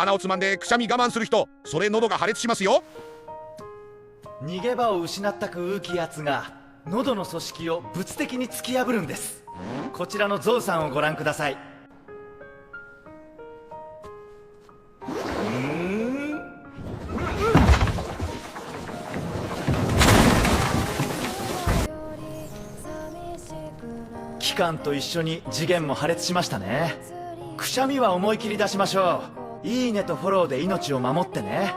鼻をつまんでくしゃみ我慢する人、それ喉が破裂しますよ。逃げ場を失ったく浮きやつが喉の組織を物的に突き破るんです。こちらのゾウさんをご覧ください。器官と一緒に次元も破裂しましたね。くしゃみは思い切り出しましょう。いいねとフォローで命を守ってね。